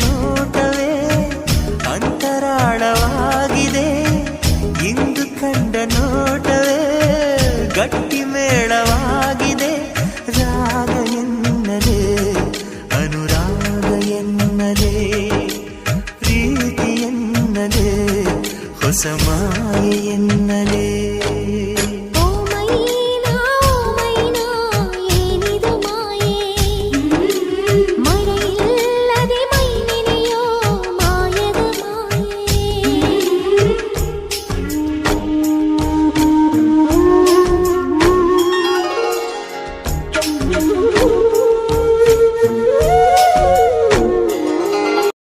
ನೋಟವೇ ಅಂತರಾಳವಾಗಿದೆ, ಇಂದು ಕಂಡ ನೋಟವೇ ಗಟ್ಟಿ ಮೇಳವಾಗಿದೆ. ರಾಗ ಎನ್ನಲೇ ಅನುರಾಗ ಎನ್ನಲೇ ಪ್ರೀತಿ ಎನ್ನಲೇ ಹೊಸ ಮಾಯೆ ಎನ್ನಲೇ.